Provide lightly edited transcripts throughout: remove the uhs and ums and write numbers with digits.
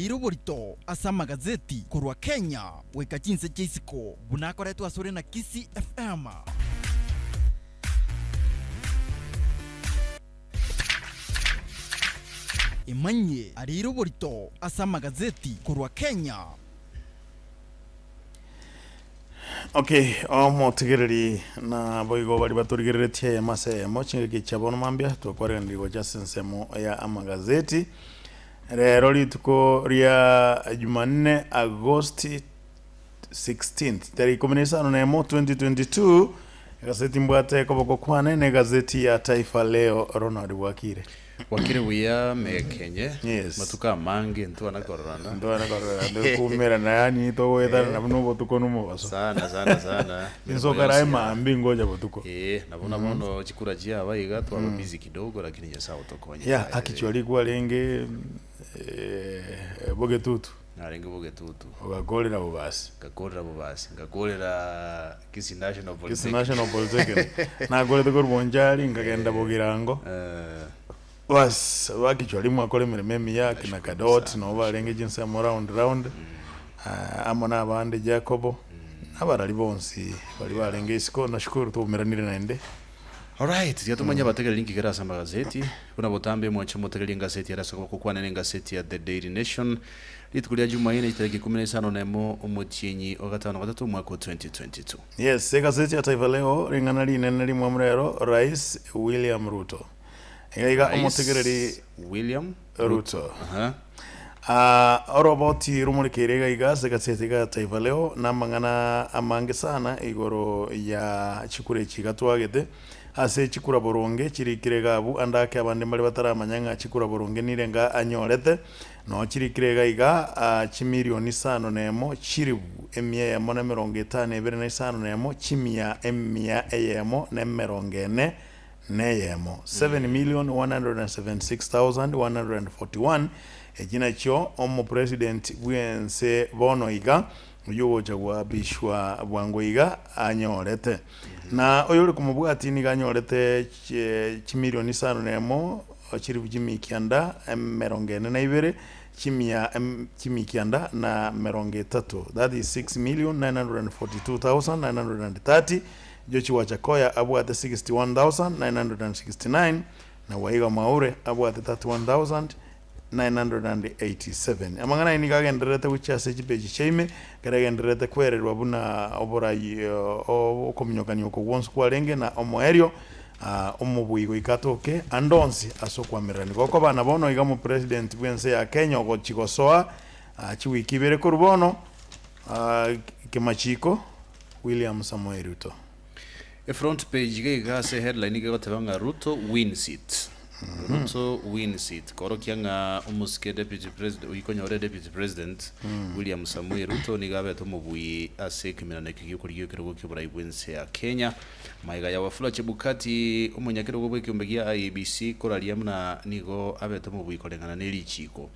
Iroborito asa magazeti kurwa Kenya weka jinse jisiko bunakoretwa sore na KISII FM. Imanye ari iroborito asa magazeti kurwa Kenya. Okay, tegereri na boigo bari baturigeretie mase mochinge kichabono mambia twakwarira ndigo jasensemo ya amagazeti. Rero lituko ria Jumanne Agosti 16th tari 15 nemo 2022 gazeti mbwate koboko kwane ne gazeti ya Taifa Leo. Ronald Wakire wiya mekenye yes. Matuka mangi ntwana kororana ndo kumera na yani to wetha na buno botuko no mubaso sana inzoka raima ambingoja botuko nabona bono chikura jia abayiga twa busy kidogo lakini ya sawa tokonya ya akichwali kwa lenge bogetutu narenga bogetutu ogagolera bubasi ngagolera KISII National Polytechnic na gole to bonjari ngagenda bogirango was wakichwali mwakole mirememi yake na kadot no balenge jinsi ya round amona abande Jacobo abarali bonsi bali balenge isiko nashukuru tumeranire naende. Alright, yatumanya bategera linki gara sa magazeti kuna botambe mwacho motegera gazeti ya rasoko kukwana ne gazeti ya The Daily Nation litukulia Jumanne itariki 15 nemo omutyenyi ogatano gatatu mwaka 2022. Yes, gazeti ya Taifa Leo ringana linene limwe mrero Rais William Ruto iga omotegereri William Ruto oroboti rumurikirega igase gazeti ya Taifa Leo namangana amange sana igoro ya chikure chigatwagete ase chikura boronge chirikirega abu andake abande mali bataramanyanga chikura boronge nirenga anyorete no chirikirega iga chimilioni 5 nemo chiribu emia ya mona meronge 5 ebere na 5 nemo chimia emia eyemo ne meronge ne neyemo 7,176,141 ejina cho omo president bwense bono iga uyo jagwa bishwa bwango iga anyorete na oyore kumubwati ni ganyorete chimilioni 5 nemo chiri bujimi kianda meronge na ibere chimi kianda na meronge 3 that is 6,942,930 jochi wachakoya abwate 61,969 na waiga maure abwate 31,987 amangana ini kagenderete wichase chipeji cheime kagenderete kwererwa buna oborai okomnyokani okowonsu kwalenge na omoerio omubuigo ikatoke andonsi asokwamerani goko bana bono iga mu president bwense ya Kenya ogochigosoa chiwikibere kurubono kemachiko William Samoei Ruto. A front page gase headline igotebanga Ruto wins it. Ruto wins it. Korokianga umuske deputy president uyikonyore deputy president William Samoei Ruto nigabe tomubui asekimana kigikuriyo kirego kibura ibwense ya Kenya maiga ya wafula chebukati umunyakiro gobwe kyombegia IEBC koralia mna nigo abeto mubui kolengana nelichiko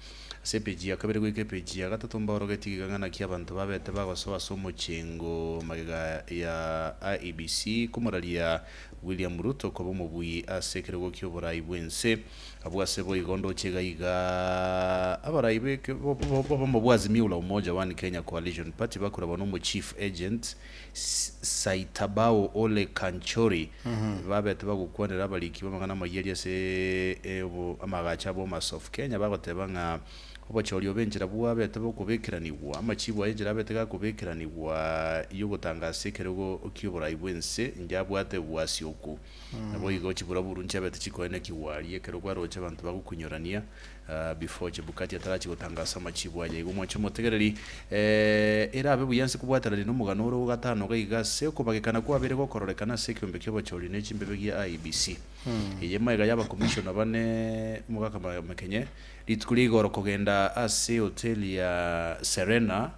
sepeji akabere gwike peji ya gatatu mbaro getigangana kiabantu babete bagosoba somo chengo maiga ya IEBC kumuralia William Ruto ko mubui asekirego kibura ibwense abwase boigondo chegaiga abaraibe bo mubwazi miula umoja wa Kenya Coalition Party bakura bono chief agent Saitabao Ole Kanchori babete bagukwanira abaliki bamagana mayeri ase amagacha bo masof Kenya bagotebanga obachori obenjira bwabete bokubekiraniwa amachibu ayenjira betega kubekiraniwa iyo gutanga sekerego okiyobora ibwense njabwate bwasioku nabo igo chibura buruncha bete chikoene kiwali kerogwa rocha abantu bagukunyorania before chibukati atarachi gutangasa amachibu aye igo mwacho motegereri era bebuyanse kubwatarani no muganoro gatano gaigase kubagekana kwa bere gokororekana sekyombe kyobachori ne chimbebe ya IEBC yema iga yaba commissioner bane mugaka makenye litukuligoro kugenda ase hotel ya Serena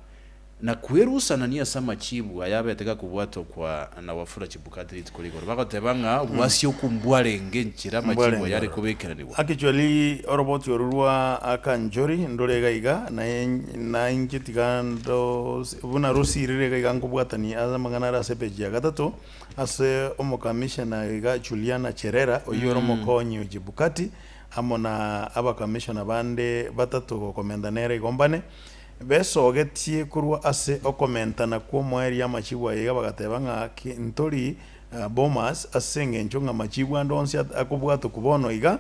na kwerusa nania sama chibu ayabeteka kubwato kwa na wafura chibukati litukuligoro bagotebanga wasyo kumbware ngenchira machibu yari kubekiraniwa actually robot yorurwa akanjori ndorega iga na injitikando buna rusirire iga ngubwatani azamangana ra sepeji ya gatatu ase omokamishana iga Juliana Cherera oyoro mokonyi ujibukati amona aba commissioner bande batatu gokomenda nere igombane besogetie kurwa ase okomentana kwa mweri amachibwa yega bagateba ng'a ntori bomas asenge nchonga machibwa ndonsi akubwato kubono iga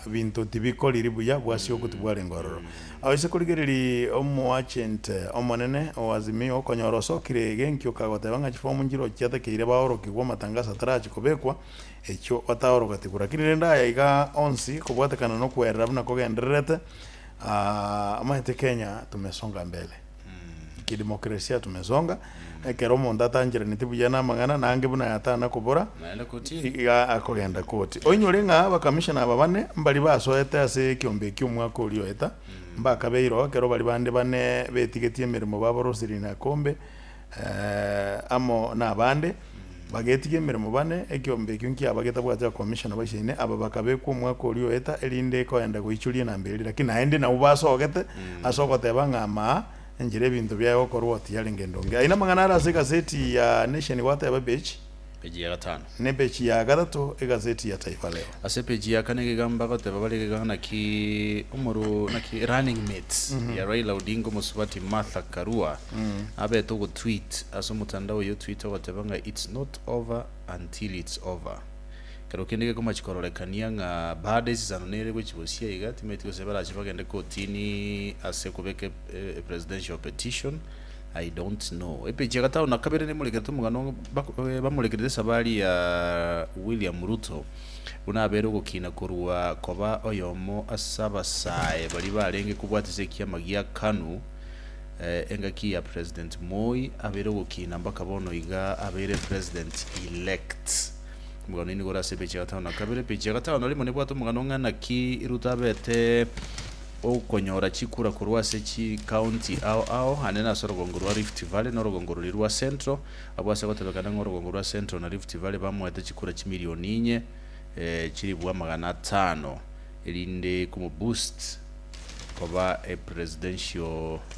bintu tibikoliri buya bwasi okutubware ngororo awise kuligereri omo agent omonene owazimio konyoroso kirege nkyo kagoteba ng'a chifomu njiro cyate kire baoro kigwa matangasa tarachi kobekwa echo bataoro gatigura kirenda iga onsi kubwatekana no kwerera buna kogendererete amahete Kenya tumesonga mbele kidemokrasia tumesonga ekero monda tanjira nitibujana magana nange buna yatana kubora naenda koti iga akogenda koti oinyore ng'a aba commissioner babane mbali basoete ase kiombe ky'umwaka ulio eta mbakabeiro kero bali bande bane betigetie emirimo baborosiri na kombe amo na bande bagetigie emirimo bane ekiombe ky'unki abageta bwate commissioner baishine aba bakabekwa umwaka ulio eta elinde koenda goichulie na mbere lakini naende na ubasogete asogoteba ng'ama njire bintu byayo korwa tiyali ngendonge aina mangana ara gazeti ya Nation wateba beach peji ya 5 ne peji ya gatatu gazeti ya Taifa Leo ase peji ya 4 gigamba ko teba bali gana ki umuru na ki running mates ya Raila Odinga musubati Martha Karua abe to go tweet aso mutandao yo Twitter watebanga it's not over until it's over kero kendege kuma chikorolekania nga baada zanonere gwichibosia iga timeti gosebara chibagende kotini ase kubeke presidential petition I don't know epeje gatao nakabere ne mulekete mugano bamulekete sabali ya William Ruto unabere gukina kurwa koba oyomo asaba sae bali balenge kubwatise kiamagia kanu engaki ya president Moi abere gukina mbaka bono iga abere president elect mugano ni gora se peje gatao nakabere peje gatao no limone bwato mugano ngana ki rutabete okonyora chikura kurwase chi county ao hanena sorogongorwa Rift Valley no rogongorwa Central abwase gotebekana ngorogongorwa Central na Rift Valley bamwete chikura chi milioni 4 chiri bwa 500 elinde kumu boost koba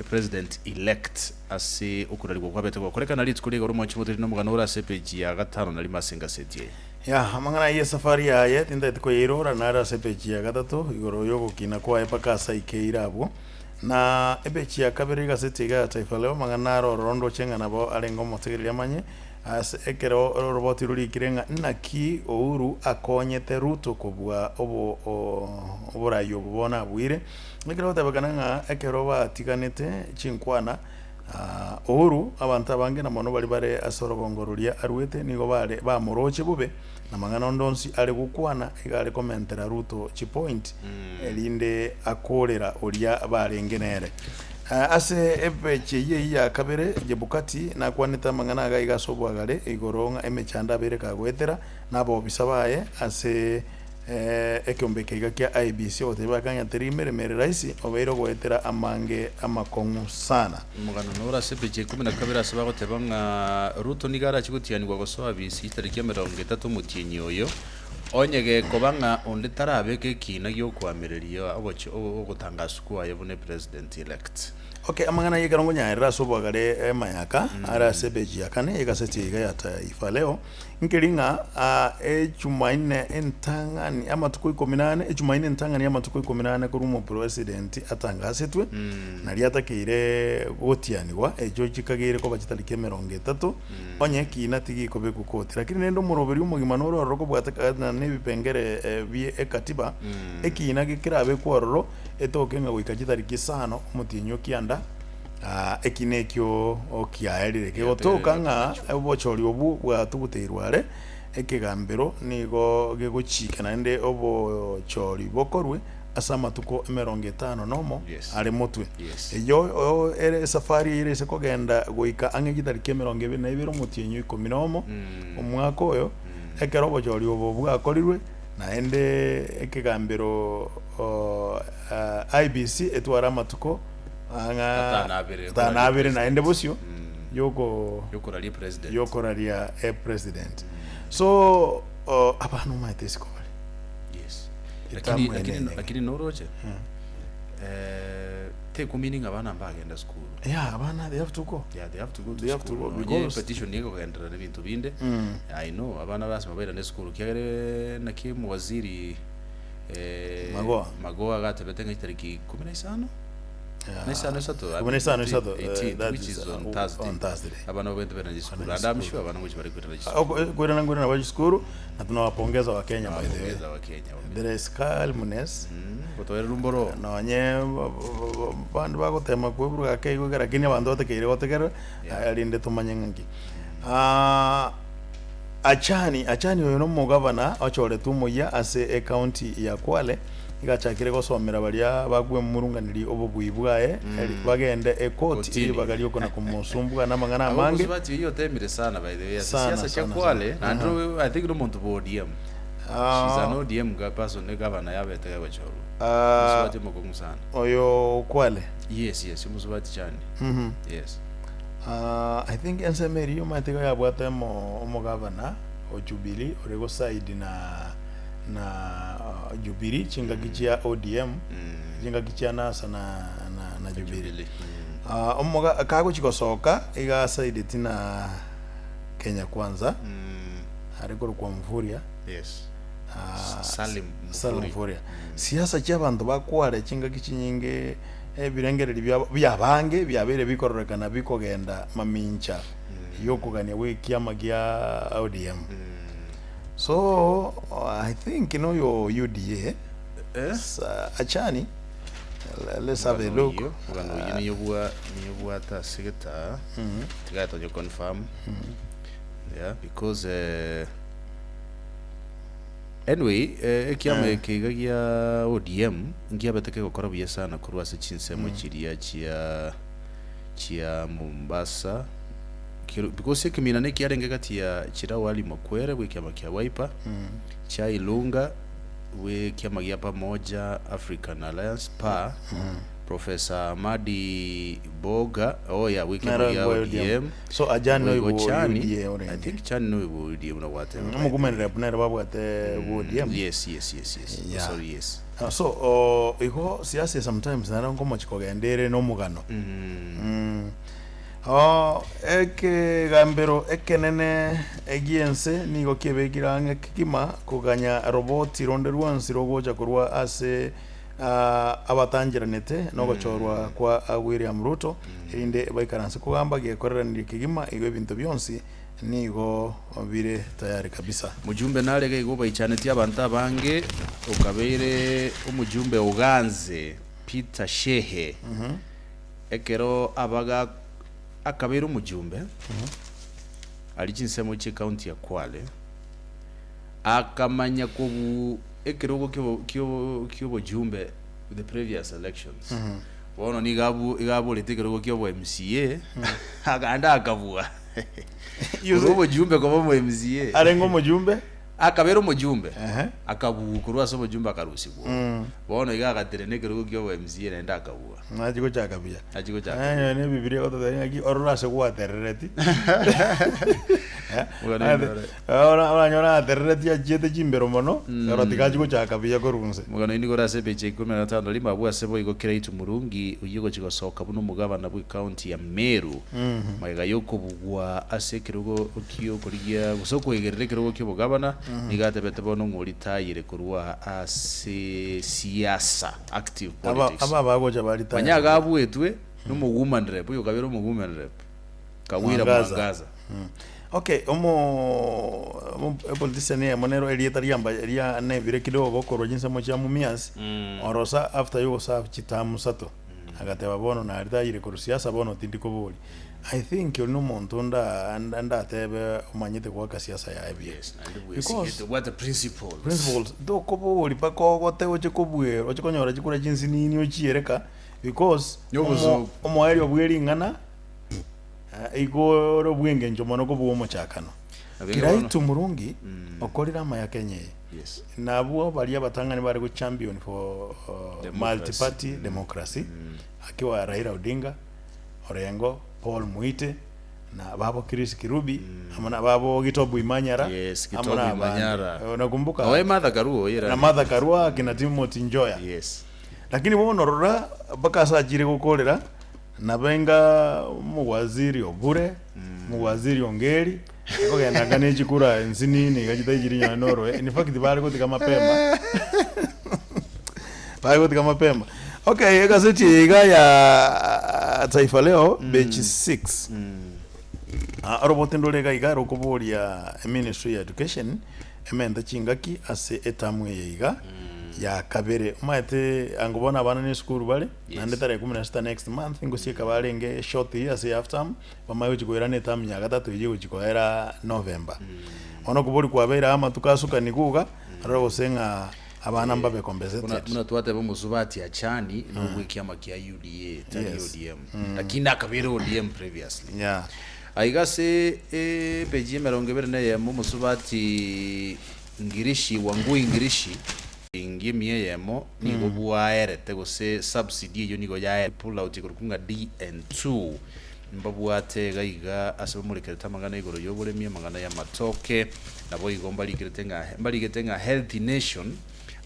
president elect ase okurarigwa kwabete kwakoreka nali tsukuliga rumo chimoteri no mugano ura sepeji ya 5 nali masenga setie ya amangana ye safari yaye tinda tiko yirora nara sepeji ya gatatu igoro yogo kina kwa epaka saikeirabo na epeji ya kabiri gazeti ya Taifa Leo mangana rondo chenga nabo alengo motegeria manye as ekero roboti ruri kirenga naki Uhuru akonyete Ruto kubwa oborayo bubona bwire ekero tabakana nga ekero batiganete chinkwana Uhuru abantu abange na mono bali bare asorogongororia arwete nigo bare bamoroche bube na mangana ndonsi ale gukwana igale commentera Ruto chi point elinde akorera oria barengenere ase epeche ye ya kabere jebukati na kwanita mangana aga igasobwagale igoronga emechanda bere kagwetera nabo bisabaye ase ekombeke gakia IBC otebakanya terimere mere Rais obeiro gwetera amange amakongu sana mugano nora sepeche 12 asaba gotebanga Ruto nigara chigutiani gwa gosoa bisi tariki 30 mutinyi oyo onyege kobanga onde tarabeke kina gyo kwamereria abocho ogotangasukwa yebone president elect okay amangana yigarongo nyaira sobwagale mayaka ara sepeji yakane igaseti iga ya Taifa Leo nkiringa Jumanne entangani amatuko 18 Jumanne entangani amatuko 18 kurumo president atangasetwe nali atakire gotianirwa ejo kikagire ko bakitarike 30 onye kina tigi ko bekukoti lakini nendo muroberi umugima noro roko bwatakana nebipengere bie ekatiba ekina gikirabe kwororo etokenga goikakitariki 5 mutinyo kianda ekinekyo okiaerire kegotoka nga obochori obu bwatuguteirware ekigambiro nigo gegochikana nde obochori bokorwe asa matuko 50 nomo ari mutwe eyo ere safari ire se kogenda goika angegitariki 22 mutinyo 10 nomo omwaka oyo ekero obochori obu bwakorirwe na ende ekigambiro IBC etwara matuko tanabere na ende bosio yokoralia president so abantu maitesiko yes lakini noroje te kumininga abana bagenda school abana they have to go because petition yego kaendera bintu binde I know abana basi mabaira ne school kyagere nakimu waziri Magoa gatebete ngitariki 15 Nesano sato. Which is on Thursday. Abana wende bana jisukuru. I'm sure abana which bari kwenda jisukuru. Kwenda na bajisukuru na tunawapongeza wa Kenya by the way. There is calmness. Botoera rumboro. No nye bandu bagotema kwebruga keigo lakini abandu batekeire gotegera alinde tumanyengi. Achani uyu no mugavana ochore tumuya ase county ya Kwale igachakire gosomera baria bagwe murunganiri obobui bwae bagende ekoti bagali okona kumusumbuga na mangana mange abuzubati iyo temire sana by the way siasa cha Kwale andro I think no muntu bo ODM she's an ODM person ne governor yabete gachoro musubati mugongo sana oyo Kwale yes musubati chani yes I think ensemeri yo mateka yabwate mo governor o Jubilee orego side na Jubilee chinga gichia ODM chinga gichia nasa na Jubilee omoga kago chikosoka iga side tina Kenya Kwanza ariko kwa Mvuria yes Salim Mvuria siasa cy'abantu bakware chinga gichinyinge ebirengereri byabange byabere bikorekana bikogenda mamincha yokugania wekiama gya ODM so I think your UDA achani let's have a look ugano yobua ta sigeta tigato yo confirm yeah because anyway ekiama kigagia ODM ngiabeteke gukora biye sana kurwa se chinsemo chiria chia Mombasa because kimina ne kiarenge kati ya chira wali makwere we kiama kia Wiper cha Ilunga we kiama gia pamoja African Alliance Professor Madi Boga we kiama gia ODM so ajano UDA I think chano UDA una wate mugumen rep na babu ate ODM yes sorry yes so iko siasa sometimes na ngomo chikogendere no mugano eke gambero ekenene egiense nigo kebegirange kikima kuganya robot ronde ruansi rogoja kurwa ase abatangiranete no gochorwa kwa William Ruto inde baikaranse kugamba gekorera ndikigima igo bintu byonsi nigo bire tayari kabisa mujumbe narege igo baichaneti abantu abange ukabere umujumbe uganze Peter Shehe ekero abaga akabera umujumbe ali chinsemo chi county ya Kwale akamanya kubu ekirogo kyo jumbe the previous elections wono ni igabu letekirogo kyo MCA aganda akavua yuzo jumbe kwa MCA arengo mujumbe akabera umujumbe akabukurwa so mujumbe akarusigwa bono igagaterene kirugo kyo MCA nenda akabua najiko chakabia ne bibiria ototari orurase gwaterereti ora nyora terereti ajete chimbero mono orotikajiko chakabia korunse mugano ini gorase beche 15 lima bwa sebo igokira itu murungi uyigo chigosoka buno mugabana bwi county ya Meru maiga yoko bugwa ase kirugo kyo kurigia gusoko igerere kirugo kyo bugabana nigatebete bono ngolitayire kurwa ase siasa active politics aba bagoja balita banyaga abwetwe no woman rep yo kabero mu woman rep kawira Mwangaza okay politician ya monero elietariamba elia ne vire kidogo koro jinsa mocha mumias orosa after yo sa chitamu sato agateba bono na alitayire kuru siasa bono tindiko boli I think no montunda anda tebe umanyite kwa siasa ya IBS because what the principles do kobo oli pako gote oche kobwe oche konyora chikura jinsi nini ochiereka because omo eri obweri ngana igoro bwenge njomono ko bwo mochakano kiraitu murungi okorira maya Kenya yes nabo bali abatangani bari go champion for multi party democracy akiwa Raila Odinga Orengo Paul Muite na babo Chris Kirubi amana babo Gitobu Imanyara yes Gitobu Imanyara unakumbuka owe Martha Karua yera na Martha Karua kina Timothy Njoya yes lakini bono rora baka sajire gukorera nabenga muwaziri obure muwaziri ongeri kogenda kane chikura ensini ni gachita ijiri nya noro in fact bari ko tika mapema Paigotika mapema. Okay, gazeti iga ya Taifa Leo page 6. Robote ndorega iga rokoboria Ministry ya Education emenda chingaki ase etamwe yiga ya kabere maite angobona abana ni school bale nande tare 16 next month ngosieka balenge short year ase after term bamayo chikoera ne tam ya gatatu yigo chikoera November ono kubori kwabera ama tukasuka niguga ro senga abana mbabe compensated muna twate bo musubati ya chani no gwikia makia UDA tani ODM lakini akabere ODM previously aigase peji merongebere na ya musubati ngirishi wangu ingirishi ngimie yemo nigo buaerete gose subsidy yo nigo ya pull out kurukunga DN2 mbabuate gaiga asomulekere tamangana igoro yoburemie magana ya matoke nabo igomba likiritenga healthy nation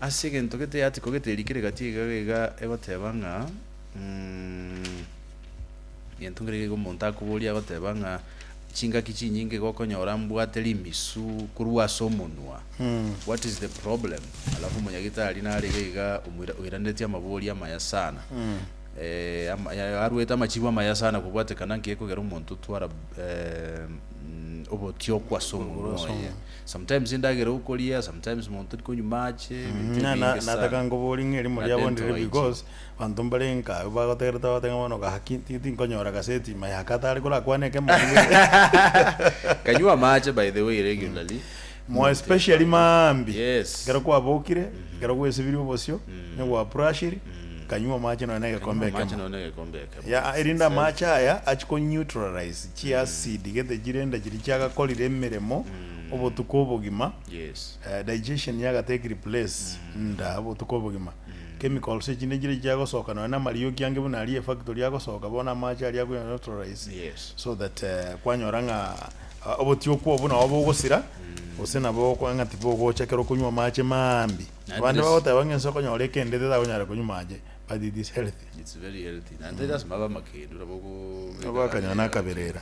asige ntogete yati kogete likire gatiga egotebanga yentungere go monta kubulia gotebanga chinga kichinyinge gokonyora mbwate limisu kurwa somonwa what is the problem alafu munyagita ali na aligaiga uirandetia mabulia maya sana arweta machibwa maya sana kubwate kananke ekogera umuntu twara obotyo kwa somonwa sometimes indagera ukolia sometimes muntu konyumache nataka ngobori ngeri muri abondire because bantu mbarenga bagotereta batenga mono gahakiti tinkonyora gaseti mayakatari kula kwaneke mu kanywa mache by the way regularly mo especially mambi yes gero kwa bokire gero kwesibiri obosyo ne wa prashiri kanywa mache no nege kombeka ya irinda mache aya achiko neutralize chi acid gete jirenda jiri chaga kolire emeremo obotuko obogima digestion yaga take replace nda obotuko obogima chemicals chine jiri chago soka no na mariyo kyange buna ali factory yago soka bona mache ali yago neutralize so that kwanyoranga obotyo ko obuna obogosira osena boko ngati bogo chakero kunywa mache mambi bande bagota bangenso konyore kende teta konyara kunywa mache but it is healthy, it's very healthy and that's maba makendura bogo abakanyana kaberera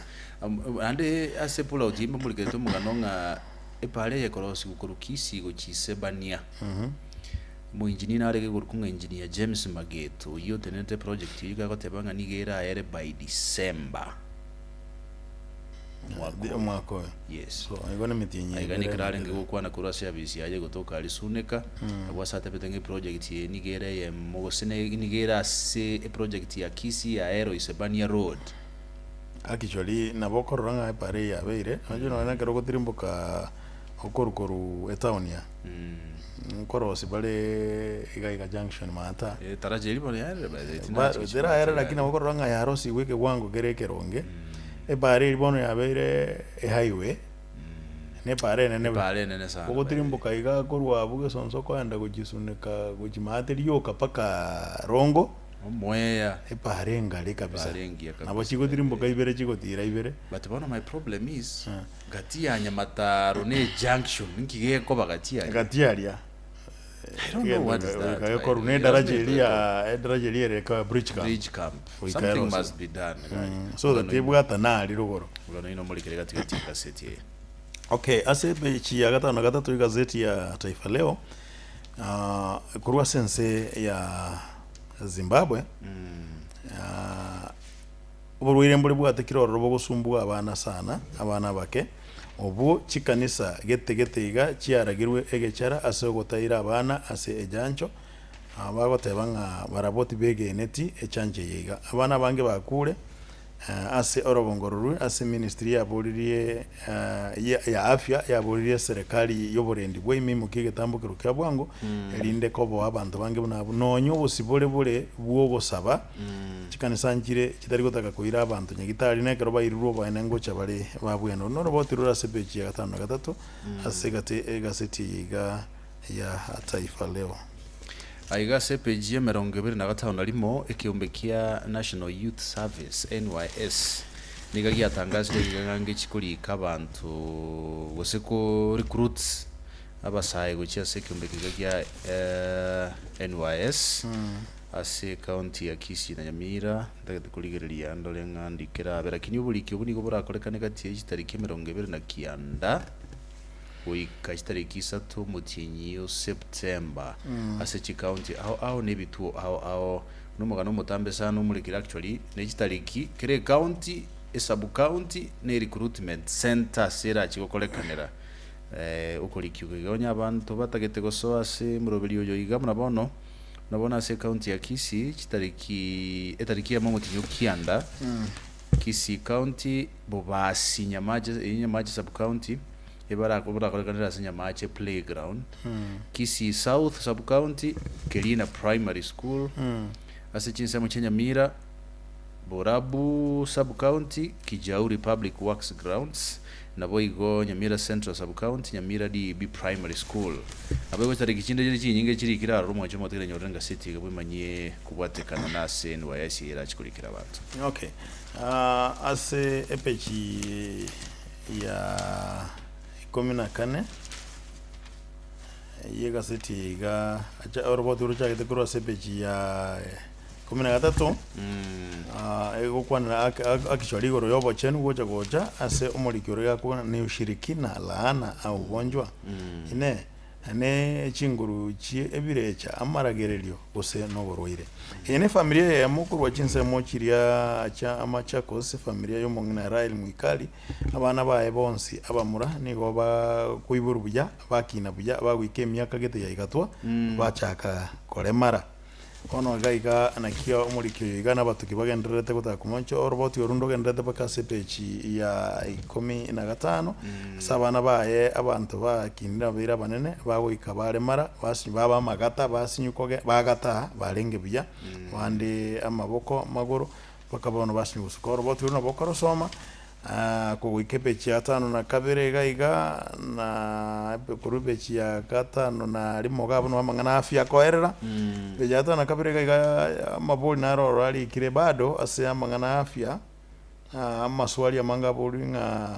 ande asepula utimba muliketo muganonga epale yekorosi gukuru KISII go chisebania mu engineer arege gurukunga engineer James Mageto iyo tenete project yiga gotebanga nigera ere by December mwako yes so igone mitinyi igane kralenge gukwana kura service yaje gutoka alisuneka abasate petenge project ye nigera ye mogosene nigera se project ya KISII ya Aero Isebania Road actually nabokoranga epare ya beire najuna na kero gotirimboka okorukoru etaunia korosi bale iga junction mata tarajeli bale yare ba zera yare lakini bokoranga ya rosi weke wangu gerekeronge epare bono ya beire highway ne pare nene sana gotirimboka iga korwa buge sonso kwanda gujisunika gujimaterio kapaka rongo moya epare ngale kabisa nabo chigotirimboka ibere chigotira ibere but one of my problem is gatia nyamataro ne junction nkige ko bagatiaria I don't know what is that. Kayo korune darajelia reka bridge camp. Something must be done. So that tebwata na ali rugoro. Ulo ino mulikere gatika gazeti. Okay, ase bechi ya gatano gatatu gazeti ya Taifa Leo. Kurwa sense ya Zimbabwe. Uburuire mbuli bwate kiroro bwo gusumbwa abana sana abana bake obu chikanisa gete iga chiaragirwe egechara ase gotayira abana ase ejancho abagotebanga baraboti begeneti echanje yiga abana bange bakure ase orobongoruru ase ministry ya bolirie ya afya ya bolirie serikali yoborendi bwe mimo kigetambukiro kya bwango elinde kobo abantu bange bunabo nonyo busibole bwo gosaba chikanisa njire kitari gotaka kuira abantu nyagitari nekero bayiruro bane ngocha bale babweno no robotirura sebechi ya 5 ase gazeti ya Taifa Leo aiga sepeji ya 25 limo ekiumbe kia National Youth Service NYS niga giatangazire gigange chikulika abantu goseko recruits abasaye gochia sekiumbe kia NYS ase county ya KISII na Nyamira ndagete kuligereria ndolenga ndikira berakini ubulikyo buni go burakorekane gati ya tariki 29 kuika chitariki 3 mutinyi September ase chikaunti ao nebitu ao numugano mutambe sana umulikira actually ne chitariki kire county sub county ne recruitment center sera chikokolekanira ukolikiugonya abantu batagete gosoa se muroberi oyo iga munabono nabona se county ya KISII etariki ya mutinyi Kianda KISII county bobasi nyamaje sub county ebara kolekanira se nyamaje playground KISII south sub county Kelina primary school ase chinsa muchenya mira Borabu sub county Kijauri public works grounds nabo igo Nyamira central sub county Nyamira DB primary school abo tariki chinde chinyinge chiri kiraro rumwe cyo motegera nyorenga city gabimanye kubwatekana na sen wayasi era chikurikira abantu. Okay, ase epechi ya 14 yega city ga acha oroboturu chake kuro sepechi ya 13 ego kwana actually goro yobo chenu gocha ase umulikiro yako ni ushirikina laana au ugonjwa ine chinguru chi ebirecha amaragererio ose no gorwire ine familia ya mukuru wa chinse mochiria cha amachakose familia yo mongina Rais mwikali abana bae bonsi abamura nigo ba kuiburu buya bakina buya bagwike myaka gete ya igatwa bachaka kolemara ono gaiga anakia umulikyo igana batuki bagenderete gutakumoncho oroboti orundo genderete bakase pechi ya 15 sabana baye abantu bakinira bira banene bagwika bare mara basi baba magata basinyukoge bagata barenge biya wande amaboko maguru bakabono basinyusuko oroboti uruno bokoro soma kugwike pechi ya 5 na kabere gaiga na kurube chi ya 5 na limo gabo no mangana afya koerera beja na kabere gaiga maboli na ro rali kire bado ase mangana afya amaswali amanga boli nga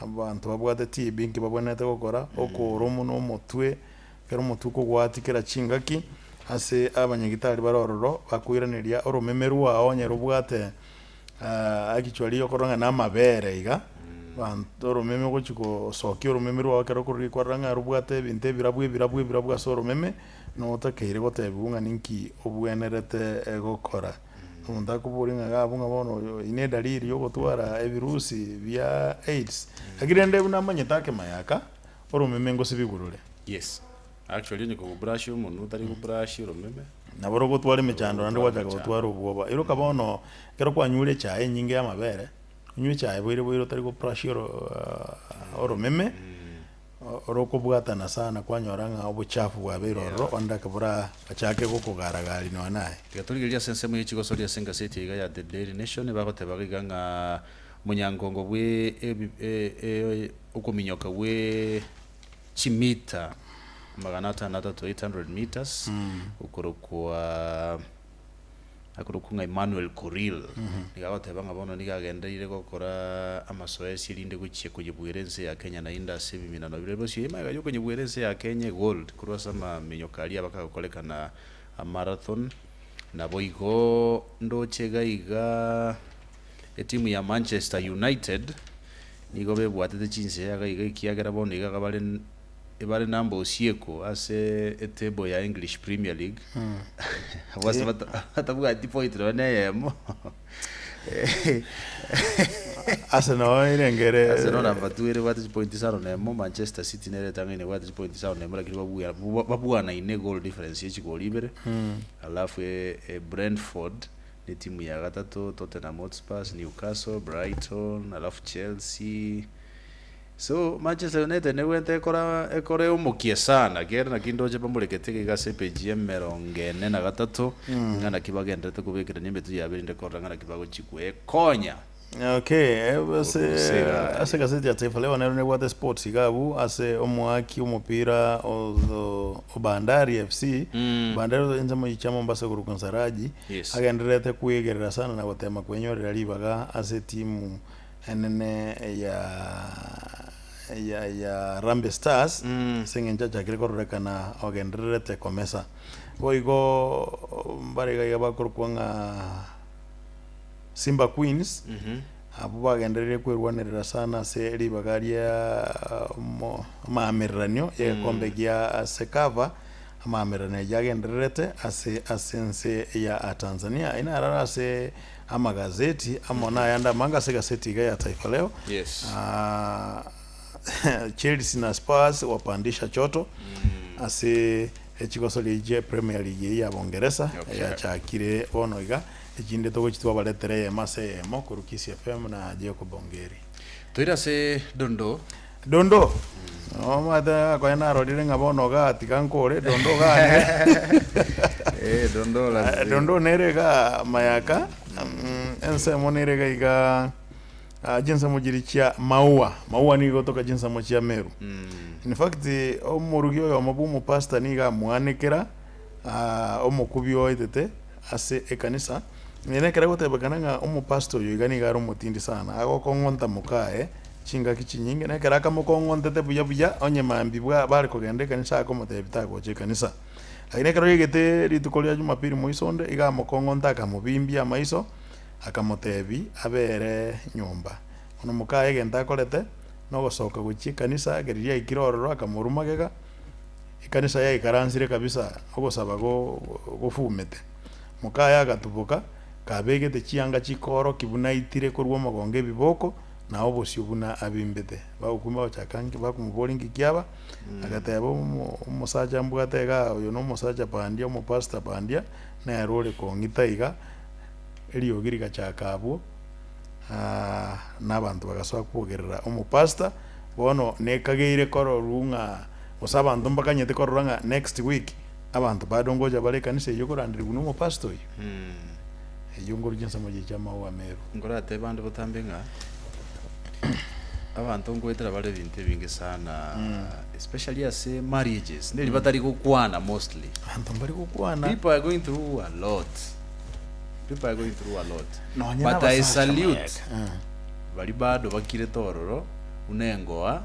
abantu babwate tibi nki babonete gukora okurumu no mutwe kero mutuko gwatikira chingaki ase abanyagitari barororo bakwiraniria orumemeru wao nyerubwate actually yokoronga na mabere iga bantoro meme gochiko sokyo rumeme rwa kero kuri kwaranga rubwate binte birabwe soro meme no takere gote bunga ninki obwenerete gokora unda kuburinga gabunga bono ine dalili yo gotwara evirusi vya AIDS agirende buna manyetake mayaka orumeme ngo sibigurure. Yes, actually ni ko brush umuntu utari ku brush rumeme naboro gotwara imechando nandi wajaga gotwara ububa iro kabono kero kwanyure chae nyinge ya mabere nywe chae bwire tari ku brush oro meme oro kubwatana sana kwanyoranga obuchafu bwa biroro onda kabura achake gukugaragari no naye gaturigiria sense mu ikigo soria senga city ga ya The Daily Nation bagote bagiganga munyangongo bwe ukuminyoka bwe chimita magana 500 to 800 meters ukurukwa akurukunga Emmanuel Kuril nigagote banga bono nigagendeire gukora amasoesi linde guchie kujibwirense ya Kenya na industry biminano birebo shima yo kujibwirense ya Kenya gold kurwasa minyokalia bakakolekana a marathon na boigo ndochega iga etimu ya Manchester United nigo bebwatete chinse ya iga ikiagera bono iga kabale ibare nambo osieko ase etebo ya English Premier League wasa batabuga tipo itrone Arsenal irengere Arsenal abatuere wati point saro nemo Manchester City nere tangene wati point saro nemo lakini babuga na ine goal difference y'ikigo libere alafu Brentford ni timu ya gatatu Tottenham Hotspur, Newcastle, Brighton, alafu Chelsea. So Manchester United ne wente ekore umukie sana gera na kindoje bamuleketeke gase page emerongene na gatatu ngana kibagendete kubekira nimbetu yabirinde koranga na kibago chikwe konya. Okay, ase gazeti ya Taifa Leo na Wate Sports igabu ase omwaki umupira o Bandari FC Bandari enza mu chama Mombasa Gurukonsaraji agenderete kuyegerera sana na gutema kwenyorera libaga ase timu enene ya Rambe Stars sengenja chakire korekana ogenderete komesa boigo mbarega yabakorkwanga Simba Queens abo bagenderere kwirwanirira sana ase ribagaria maameranio yekombe gia sekava amamerane yagendererete ase ya Tanzania inarara ase amagazeti amona yanda manga se gazeti ya Taifa Leo. Yes. Chelsea na Spurs wapandisha choto ase echikoso lije Premier League ya Bongereza ya chakire onoiga ejinde togo chitwa baletere mase mo kuru KISII FM na Jeko Bongeri toira se dondo mata kwa na rodire ngabono ga tikankore dondo ga dondo nerega mayaka ense monerega iga jinsa mujirichia maua ni gotoka jinsa mochia Meru. In fact omurugio yo mabumu pastor ni ga mwanikira omukubyo itete ase ekanisa nene kera gotebekana nga pastor yo igani ga romotindi sana agokongonta mukae chinga kichinyinge ne kera kamukongontete buya onye mambi bwa bari kogende kanisa akomotebita goche kanisa aine kero yegete ritukolia Jumapili moisonde iga mukongonta akamubimbia maiso akamotebi abere nyumba ono mukae genta korete no gosoka guchi kanisa geriria ikirororo akamurumagega ikanisa ya ikaransire kabisa ogosaba gofumete mukae agatubuka kabegete chianga chikoro kibuna itire kurwa magonge biboko na obosio buna abimbete bagukuma bachakangi bakumubolingi kiaba agatebo umusaja mbugatega uyo no musaja pandia mu pastor pandia na yarole kongitaiga eliogiri gachakabwo n'abantu bagasoba kugerera umupasta bono nekageire koro runga osaba abantu mbakanyete koro runga next week abantu badongoja bale kanise yo korandiri guno umupasta uyu eyongoro jinsa moje chama wa Meru ngorate bantu botambenga abantu ngwetera bale binte bingi sana especially as marriages ndeli batari kukwana mostly abantu bali kukwana people are going through a lot. No, but I salute bali bado bakire tororo unengoa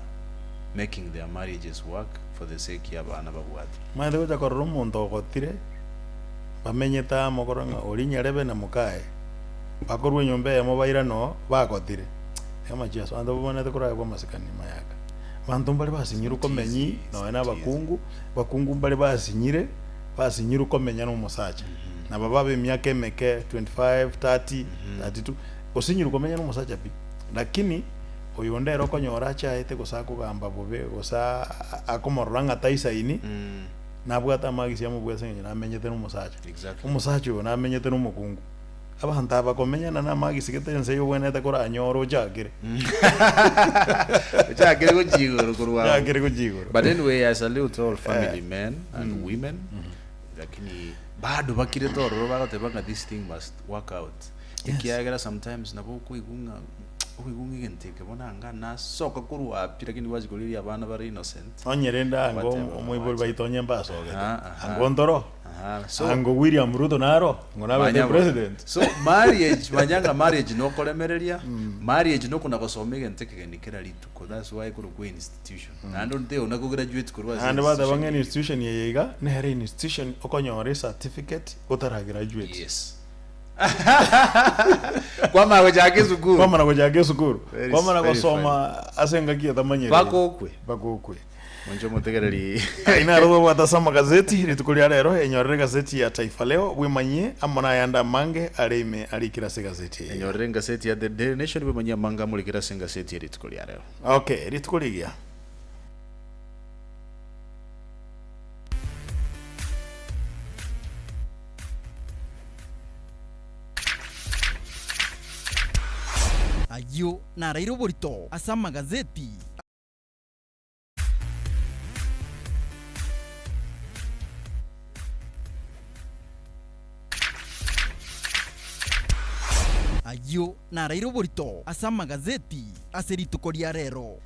making their marriages work for the sake ya bana babwati maende goja kororo muntu ogotire bamenyeta mokoronga olinyarebe na mukae bakorwe nyombe ya mobaira no bagotire kama jesu ando bone tekora kwa masikani mayaka bantu bali basinyiru komenyi no na bakungu bali basinyiru komenya no musacha na baba be myaka emeke 25 30 32 osinyiru komenya no musacha pi lakini oyondero konyora chaite gusako gamba bobe gosa akomoranga taisaini nabwata magisi amubwese nyina amenyete no musacha umusacha yo namenyete no mukungu abahanta bakomenya na magisi ketense yo wenete kora anyoro chakire kujigoro but anyway I salute all family men and women lakini bado bakire tororo bagotebanga this thing must work out ikiagera sometimes nabo kuigunga genteke bonanga na soka kuru api lakini wazigoliria abana bari innocent onyerenda ngo omwibol baitonye mbaso angondoro so ango William Ruto naro ngona the president so marriage no kolemereria marriage no kuna gosome genteke genikera lituko that's why kuru ku institution and onte ona go graduate kurwa and bada bange institution yega nere institution okonyore certificate utara graduate yes kwama gojage sukuru kwama na gosoma asenga kia tamanyere bakokwe Monjo mutegereri ina robo watasoma gazeti ritukulia rero enyorere gazeti ya Taifa Leo bwimanyie amona yanda mange arime alikira se gazeti enyorere gazeti ya The Daily Nation bwimanyie manga mulikira se gazeti ya ritukulia rero okay ritukulia ayo na rairo borito asama gazeti ayo na rairo borito asama gazeti aseritukoria rero